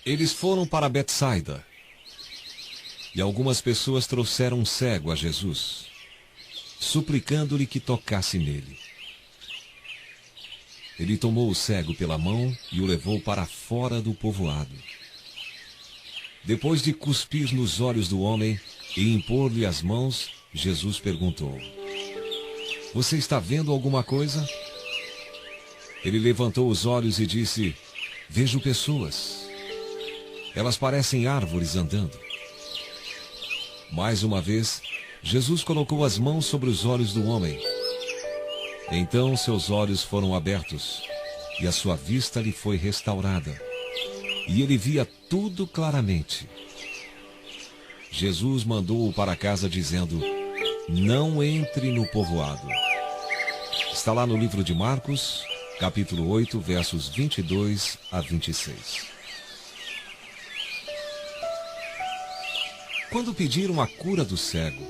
Eles foram para Betsaida, e algumas pessoas trouxeram um cego a Jesus, suplicando-lhe que tocasse nele. Ele tomou o cego pela mão e o levou para fora do povoado. Depois de cuspir nos olhos do homem e impor-lhe as mãos, Jesus perguntou: Você está vendo alguma coisa? Ele levantou os olhos e disse: Vejo pessoas. Elas parecem árvores andando. Mais uma vez, Jesus colocou as mãos sobre os olhos do homem. Então seus olhos foram abertos e a sua vista lhe foi restaurada. E ele via tudo claramente. Jesus mandou-o para casa dizendo: Não entre no povoado. Está lá no livro de Marcos, capítulo 8, versos 22 a 26. Quando pediram a cura do cego,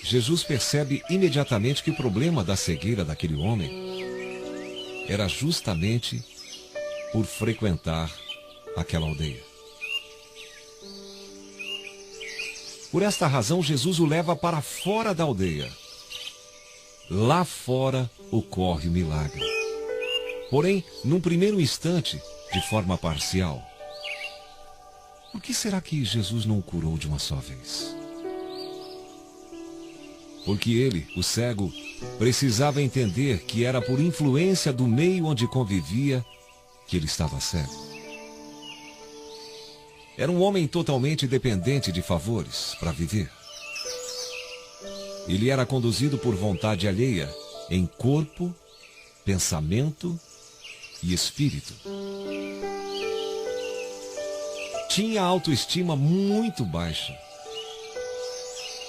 Jesus percebe imediatamente que o problema da cegueira daquele homem era justamente por frequentar aquela aldeia. Por esta razão, Jesus o leva para fora da aldeia. Lá fora ocorre o milagre. Porém, num primeiro instante, de forma parcial. Por que será que Jesus não o curou de uma só vez? Porque ele, o cego, precisava entender que era por influência do meio onde convivia que ele estava cego. Era um homem totalmente dependente de favores para viver. Ele era conduzido por vontade alheia em corpo, pensamento e espírito. Tinha autoestima muito baixa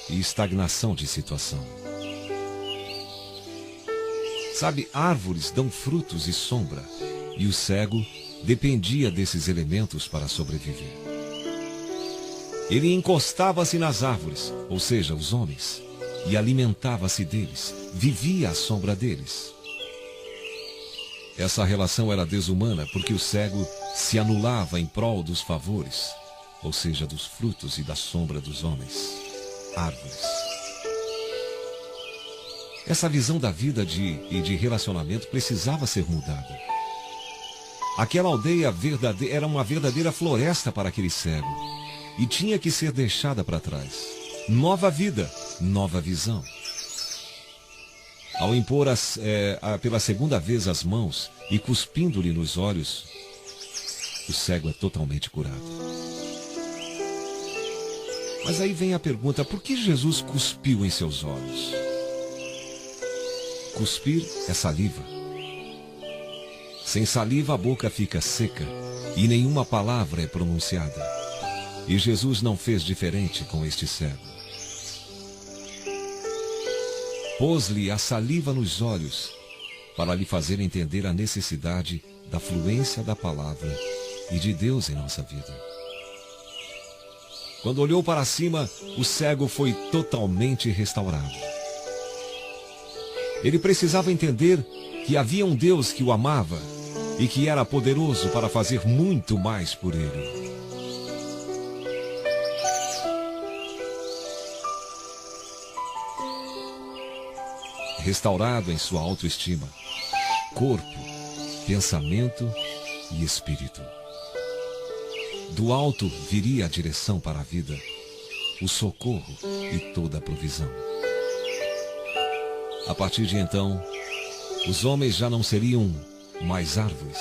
e estagnação de situação. Sabe, árvores dão frutos e sombra, e o cego dependia desses elementos para sobreviver. Ele encostava-se nas árvores, ou seja, os homens, e alimentava-se deles, vivia à sombra deles. Essa relação era desumana porque o cego se anulava em prol dos favores, ou seja, dos frutos e da sombra dos homens, árvores. Essa visão da vida e de relacionamento precisava ser mudada. Aquela aldeia era uma verdadeira floresta para aquele cego e tinha que ser deixada para trás. Nova vida, nova visão. Ao impor pela segunda vez as mãos e cuspindo-lhe nos olhos, o cego é totalmente curado. Mas aí vem a pergunta: por que Jesus cuspiu em seus olhos? Cuspir é saliva. Sem saliva a boca fica seca e nenhuma palavra é pronunciada. E Jesus não fez diferente com este cego. Pôs-lhe a saliva nos olhos para lhe fazer entender a necessidade da fluência da palavra e de Deus em nossa vida. Quando olhou para cima, o cego foi totalmente restaurado. Ele precisava entender que havia um Deus que o amava e que era poderoso para fazer muito mais por ele. Restaurado em sua autoestima, corpo, pensamento e espírito. Do alto viria a direção para a vida, o socorro e toda a provisão. A partir de então, os homens já não seriam mais árvores.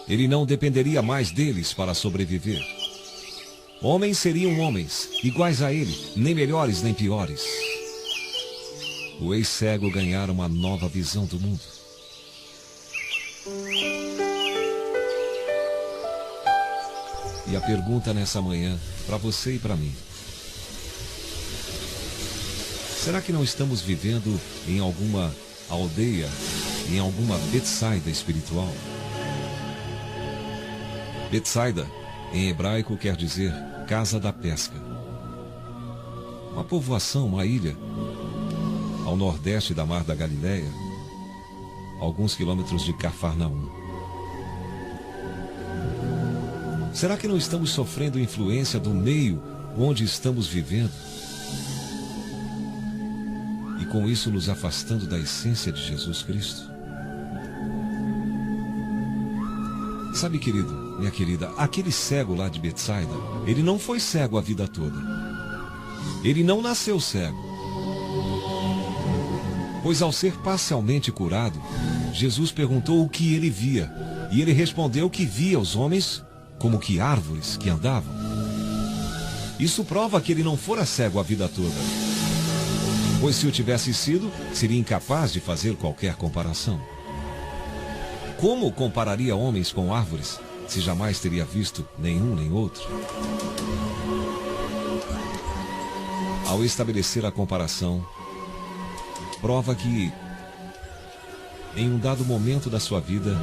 Ele não dependeria mais deles para sobreviver. Homens seriam homens, iguais a ele, nem melhores nem piores. O ex-cego ganhara uma nova visão do mundo. E a pergunta nessa manhã, para você e para mim: será que não estamos vivendo em alguma aldeia, em alguma Betsaida espiritual? Betsaida, em hebraico, quer dizer casa da pesca. Uma povoação, uma ilha, ao nordeste da Mar da Galileia, alguns quilômetros de Cafarnaum. Será que não estamos sofrendo influência do meio onde estamos vivendo? E com isso nos afastando da essência de Jesus Cristo? Sabe, querido, minha querida, aquele cego lá de Betsaida, ele não foi cego a vida toda. Ele não nasceu cego. Pois ao ser parcialmente curado, Jesus perguntou o que ele via. E ele respondeu que via os homens como que árvores que andavam. Isso prova que ele não fora cego a vida toda. Pois se o tivesse sido, seria incapaz de fazer qualquer comparação. Como compararia homens com árvores, se jamais teria visto nenhum nem outro? Ao estabelecer a comparação, prova que, em um dado momento da sua vida,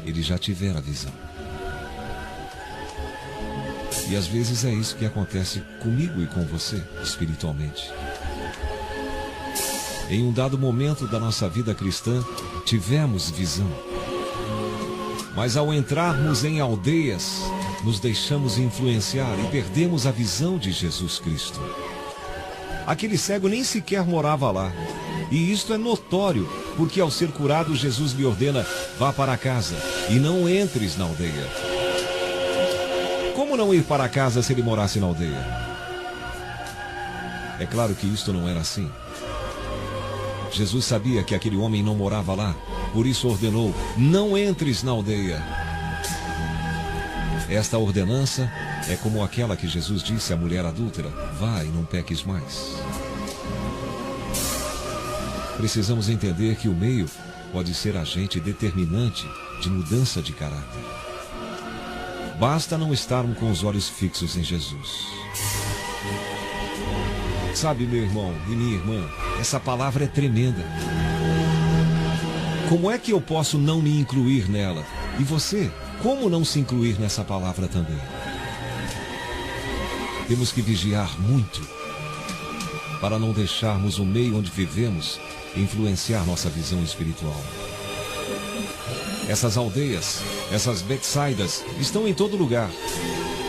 ele já tivera a visão. E às vezes é isso que acontece comigo e com você, espiritualmente. Em um dado momento da nossa vida cristã, tivemos visão. Mas ao entrarmos em aldeias, nos deixamos influenciar e perdemos a visão de Jesus Cristo. Aquele cego nem sequer morava lá. E isto é notório, porque ao ser curado, Jesus lhe ordena: vá para casa e não entres na aldeia. Como não ir para casa se ele morasse na aldeia? É claro que isto não era assim. Jesus sabia que aquele homem não morava lá, por isso ordenou: não entres na aldeia. Esta ordenança é como aquela que Jesus disse à mulher adúltera: vá e não peques mais. Precisamos entender que o meio pode ser agente determinante de mudança de caráter. Basta não estarmos com os olhos fixos em Jesus. Sabe, meu irmão e minha irmã, essa palavra é tremenda. Como é que eu posso não me incluir nela? E você, como não se incluir nessa palavra também? Temos que vigiar muito para não deixarmos o meio onde vivemos influenciar nossa visão espiritual. Essas aldeias, essas Betsaidas, estão em todo lugar.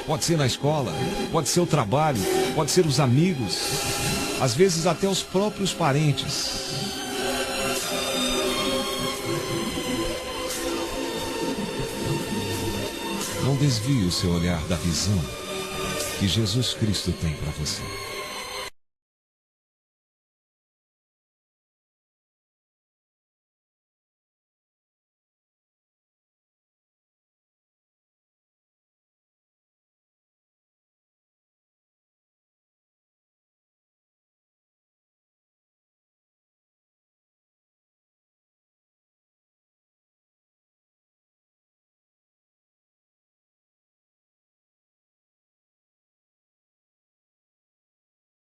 Pode ser na escola, pode ser o trabalho, pode ser os amigos, às vezes até os próprios parentes. Não desvie o seu olhar da visão que Jesus Cristo tem para você.